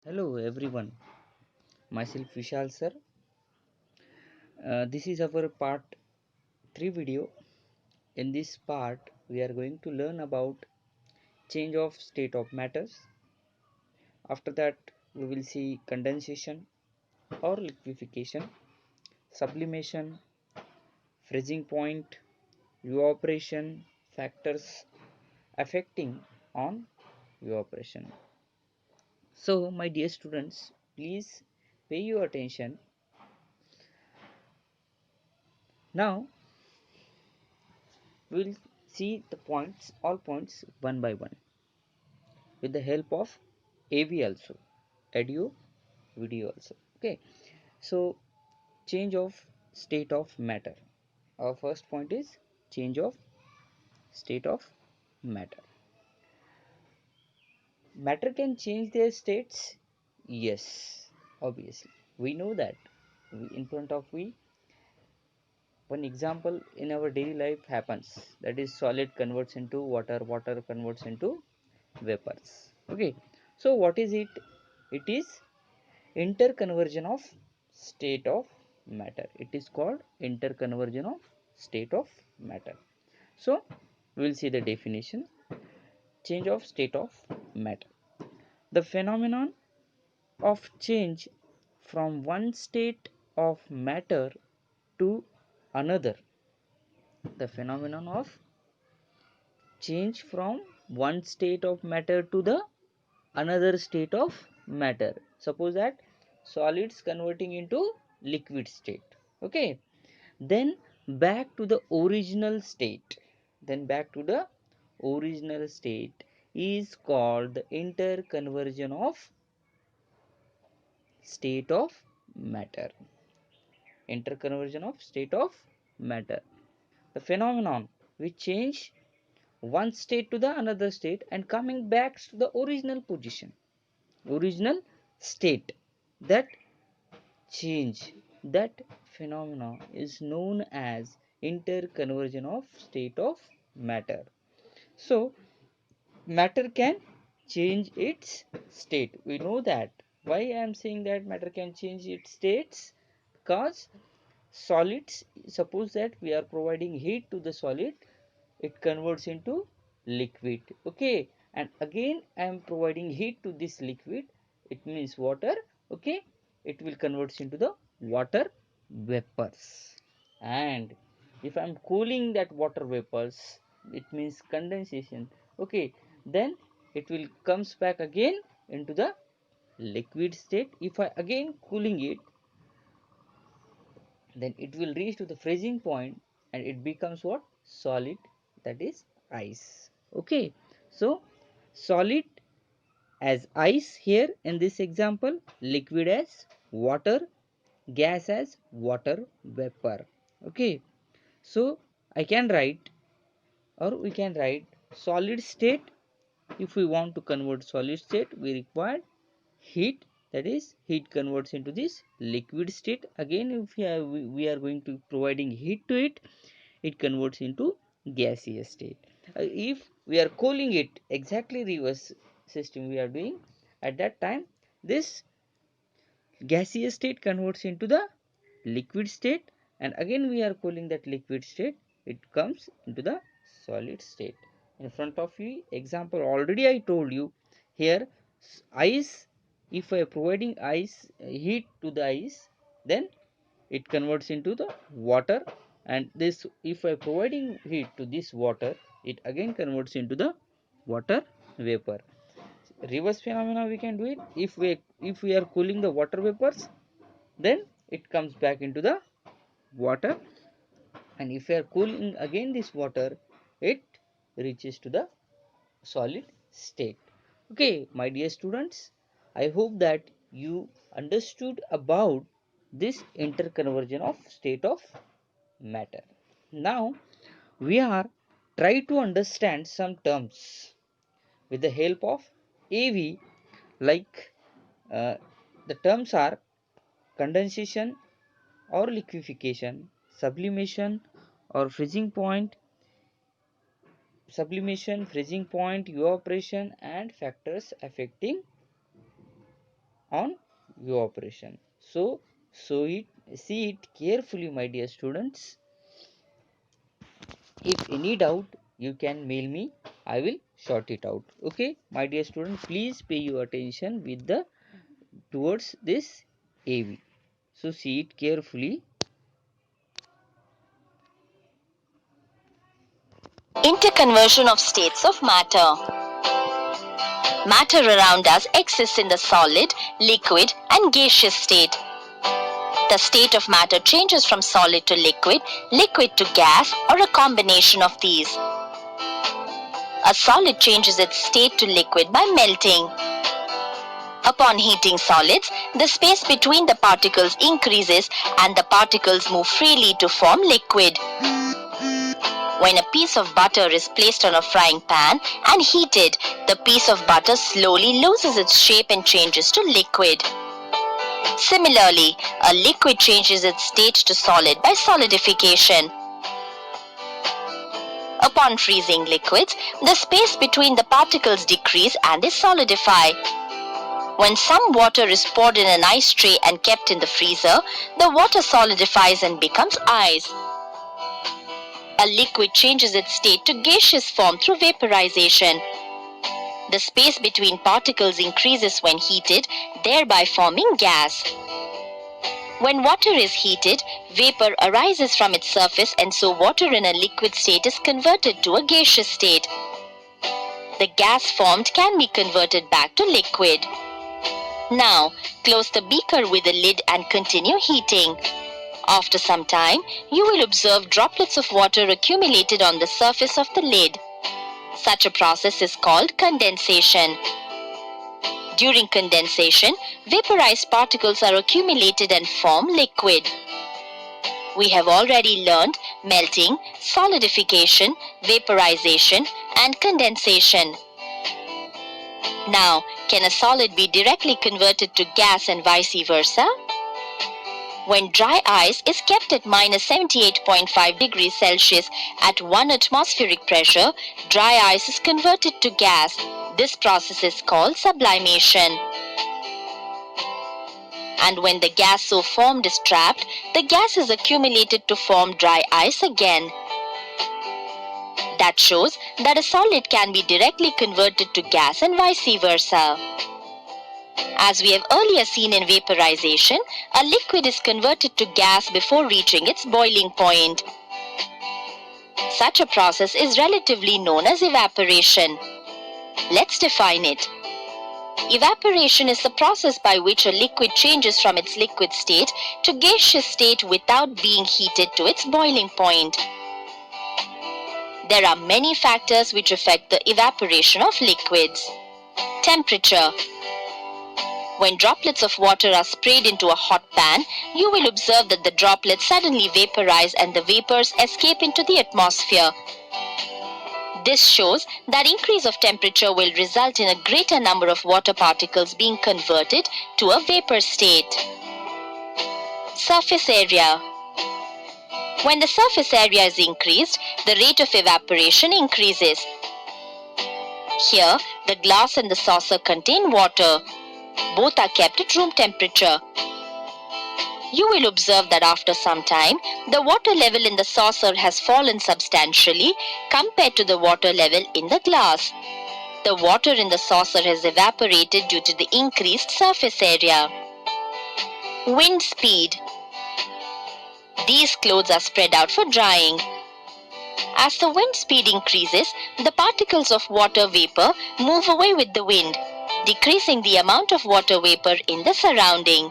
Hello everyone, myself Vishal sir. This is our part 3 video. In this part, we are going to learn about change of state of matters. After that, we will see condensation or liquefaction, sublimation, freezing point, evaporation, factors affecting on evaporation. So, my dear students, please pay your attention. Now, we will see the points, all points one by one, with the help of AV also, audio video also. Okay, so change of state of matter. Our first point is change of state of matter. Matter can change their states. Yes, obviously we know that. In front of we, one example in our daily life happens, that is solid converts into water, water converts into vapors. Okay, so what is it? It is interconversion of state of matter. It is called interconversion of state of matter. So we will see the definition. Change of state of matter, the phenomenon of change from one state of matter to another. The phenomenon of change from one state of matter to the another state of matter. Suppose that solids converting into liquid state. Okay, then back to the original state. Then back to the original state is called the interconversion of state of matter. Interconversion of state of matter, the phenomenon which change one state to the another state and coming back to the original position, original state. That change, that phenomena is known as interconversion of state of matter. So matter can change its state. We know that. Why I am saying that matter can change its states? Because solids, suppose that we are providing heat to the solid, it converts into liquid. Okay, and again I am providing heat to this liquid, it means water. Okay, it will converts into the water vapors. And if I am cooling that water vapors, it means condensation. Okay, then it will comes back again into the liquid state. If I again cooling it, then it will reach to the freezing point and it becomes what? Solid, that is ice. Okay, so solid as ice here in this example, liquid as water, gas as water vapor. Okay, so I can write, or we can write, solid state. If we want to convert solid state, we require heat, that is heat converts into this liquid state. Again if we are going to providing heat to it, it converts into gaseous state. If we are cooling it, exactly reverse system we are doing. At that time, this gaseous state converts into the liquid state, and again we are cooling that liquid state, it comes into the solid state. In front of you example already I told you. Here ice, if I am providing ice, heat to the ice, then it converts into the water. And this, if I am providing heat to this water, it again converts into the water vapor. Reverse phenomena we can do it. If we are cooling the water vapors, then it comes back into the water, and if we are cooling again this water, it reaches to the solid state. Okay, my dear students, I hope that you understood about this interconversion of state of matter. Now we are try to understand some terms with the help of AV, like uh, the terms are condensation or liquefaction, sublimation or freezing point, sublimation, freezing point, evaporation, and factors affecting on evaporation. So see it carefully, my dear students. If any doubt, you can mail me. I will sort it out. Okay, my dear students, please pay your attention with the towards this AV. So see it carefully. Interconversion of states of matter. Matter around us exists in the solid, liquid, and gaseous state. The state of matter changes from solid to liquid, liquid to gas, or a combination of these. A solid changes its state to liquid by melting. Upon heating solids, the space between the particles increases and the particles move freely to form liquid. When a piece of butter is placed on a frying pan and heated, the piece of butter slowly loses its shape and changes to liquid. Similarly, a liquid changes its state to solid by solidification. Upon freezing liquids, the space between the particles decrease and they solidify. When some water is poured in an ice tray and kept in the freezer, the water solidifies and becomes ice. A liquid changes its state to gaseous form through vaporization. The space between particles increases when heated, thereby forming gas. When water is heated, vapor arises from its surface and so water in a liquid state is converted to a gaseous state. The gas formed can be converted back to liquid. Now, close the beaker with the lid and continue heating. After some time, you will observe droplets of water accumulated on the surface of the lid. Such a process is called condensation. During condensation, vaporized particles are accumulated and form liquid. We have already learned melting, solidification, vaporization, and condensation. Now, can a solid be directly converted to gas and vice versa? When dry ice is kept at minus 78.5 degrees Celsius at 1 atmospheric pressure, dry ice is converted to gas. This process is called sublimation. And when the gas so formed is trapped, the gas is accumulated to form dry ice again. That shows that a solid can be directly converted to gas and vice versa. As we have earlier seen in vaporization, a liquid is converted to gas before reaching its boiling point. Such a process is relatively known as evaporation. Let's define it. Evaporation is the process by which a liquid changes from its liquid state to gaseous state without being heated to its boiling point. There are many factors which affect the evaporation of liquids. Temperature. When droplets of water are sprayed into a hot pan, you will observe that the droplets suddenly vaporize and the vapors escape into the atmosphere. This shows that increase of temperature will result in a greater number of water particles being converted to a vapor state. Surface area. When the surface area is increased, the rate of evaporation increases. Here, the glass and the saucer contain water. Both are kept at room temperature. You will observe that after some time, the water level in the saucer has fallen substantially compared to the water level in the glass. The water in the saucer has evaporated due to the increased surface area. Wind speed. These clothes are spread out for drying. As the wind speed increases, the particles of water vapor move away with the wind, decreasing the amount of water vapor in the surrounding.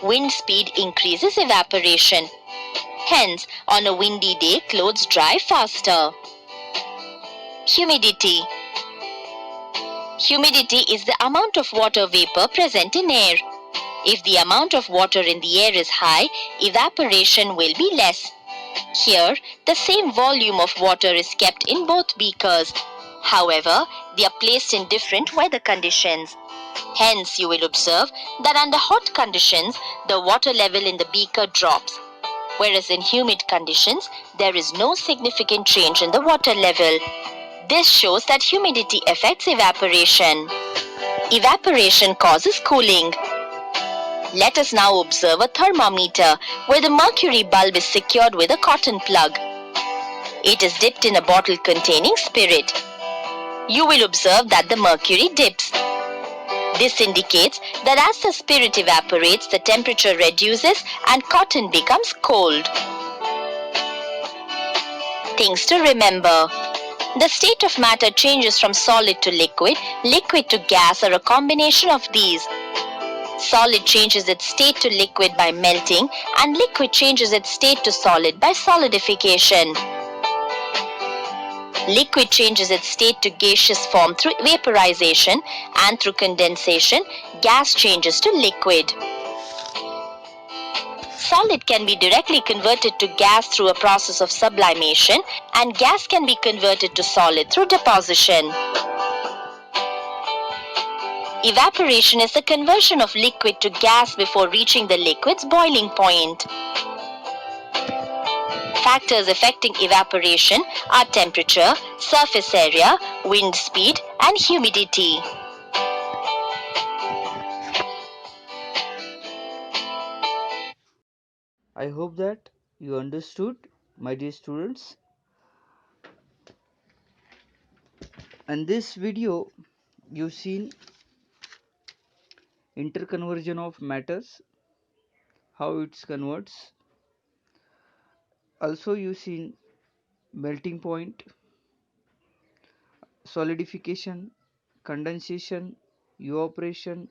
Wind speed increases evaporation. Hence, on a windy day, clothes dry faster. Humidity. Humidity is the amount of water vapor present in air. If the amount of water in the air is high, evaporation will be less. Here, the same volume of water is kept in both beakers. However, they are placed in different weather conditions. Hence, you will observe that under hot conditions, the water level in the beaker drops, whereas in humid conditions, there is no significant change in the water level. This shows that humidity affects evaporation. Evaporation causes cooling. Let us now observe a thermometer where the mercury bulb is secured with a cotton plug. It is dipped in a bottle containing spirit. You will observe that the mercury dips. This indicates that as the spirit evaporates, the temperature reduces and cotton becomes cold. Things to remember. The state of matter changes from solid to liquid to gas, or a combination of these. Solid changes its state to liquid by melting, and liquid changes its state to solid by solidification. Liquid changes its state to gaseous form through vaporization, and through condensation, gas changes to liquid. Solid can be directly converted to gas through a process of sublimation, and gas can be converted to solid through deposition. Evaporation is the conversion of liquid to gas before reaching the liquid's boiling point. Factors affecting evaporation are temperature, surface area, wind speed, and humidity. I hope that you understood, my dear students. And this video you've seen interconversion of matters, how it converts. Also you've seen melting point, solidification, condensation, evaporation.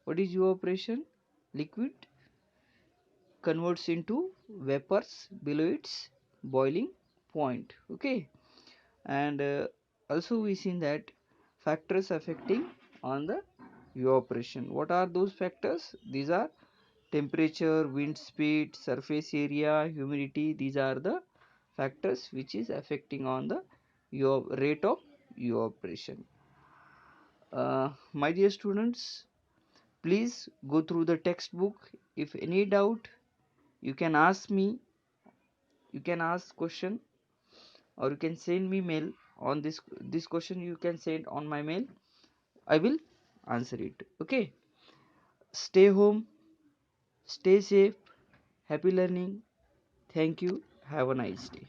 What is evaporation? Liquid converts into vapors below its boiling point. Okay, and also we seen that factors affecting on the evaporation. What are those factors? These are temperature, wind speed, surface area, humidity. These are the factors which is affecting on the rate of evaporation. My dear students, please go through the textbook. If any doubt, you can ask me, you can ask question, or you can send me mail on this question. You can send on my mail. I will answer it. Okay, stay home, stay safe, happy learning. Thank you, have a nice day.